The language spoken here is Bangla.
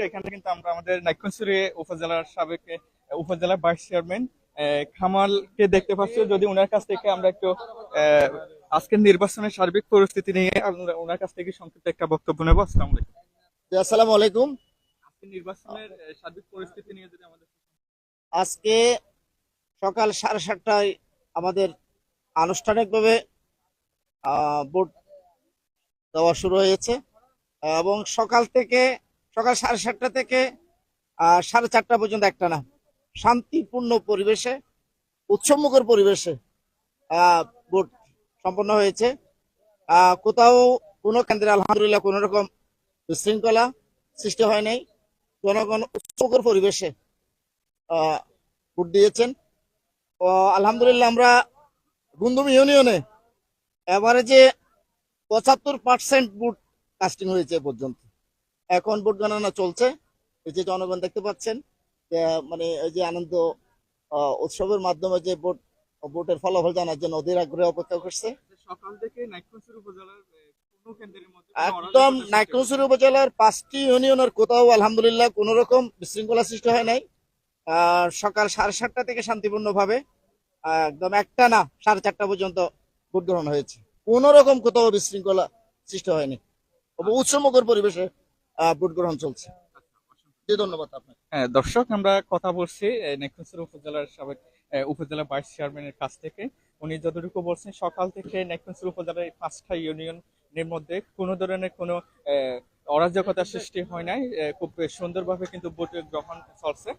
এখানে কিন্তু আমরা আমাদের নাইক্ষ্যংছড়ি উপজেলার সাবেক উপজেলা ভাইস চেয়ারম্যান খামালকে দেখতে পাচ্ছি। যদি ওনার কাছ থেকে আমরা একটু আজকের নির্বাচনের সার্বিক পরিস্থিতি নিয়ে ওনার কাছ থেকে সংক্ষিপ্ত একটা বক্তব্য নেবো। আসসালামু আলাইকুম। আসসালামু আলাইকুম। আজকের নির্বাচনের সার্বিক পরিস্থিতি নিয়ে যদি আমাদের আজকে সকাল 7:30টায় আমাদের আনুষ্ঠানিকভাবে ভোট দেওয়া শুরু হয়েছে এবং সকাল 7:30টা থেকে 4:30 পর্যন্ত একটানা শান্তিপূর্ণ পরিবেশে, উৎসবমুখর পরিবেশে ভোট সম্পন্ন হয়েছে। কোথাও কোনো কেন্দ্রে আলহামদুলিল্লাহ কোনো রকম বিশৃঙ্খলা সৃষ্টি হয় নাই। জনগণ উৎসবমুখর পরিবেশে ভোট দিয়েছেন। আলহামদুলিল্লাহ আমরা গুন্দুম ইউনিয়নে এভারেজে 75% ভোট কাস্টিং হয়েছে পর্যন্ত। এখন ভোট গণনা চলছে। এই যে জনগণ দেখতে পাচ্ছেন যে মানে এই যে আনন্দ উৎসবের মাধ্যমে যে ভোটের ফলাফল জানার জন্য অধীর আগ্রহে অপেক্ষা করছে। সকাল থেকে নাইক্ষ্যংছড়ি উপজেলার কোনো কেন্দ্রের মধ্যে একদম নাইক্ষ্যংছড়ি উপজেলার 5টি ইউনিয়নের কোথাও আলহামদুলিল্লাহ কোন রকম বিশৃঙ্খলা সৃষ্টি হয় নাই। সকাল 7:30টা থেকে শান্তিপূর্ণভাবে একদম একটানা 4:30 পর্যন্ত ভোট গ্রহণ হয়েছে। কোন রকম কোথাও বিশৃঙ্খলা সৃষ্টি হয়নি। উৎসবমুখর পরিবেশে ভোট গ্রহণ চলছে। ধন্যবাদ আপনাকে। হ্যাঁ দর্শক, আমরা কথা বলছি নাইক্ষ্যংছড়ি উপজেলার সাবেক উপজেলা ভাইস চেয়ারম্যানের কাছ থেকে। উনি যতটুকু বলছেন, সকাল থেকে নাইক্ষ্যংছড়ি উপজেলার 5টা ইউনিয়নের মধ্যে কোনো ধরনের কোনো অরাজকতা সৃষ্টি হয় নাই। খুব সুন্দরভাবে কিন্তু ভোট গ্রহণ চলছে।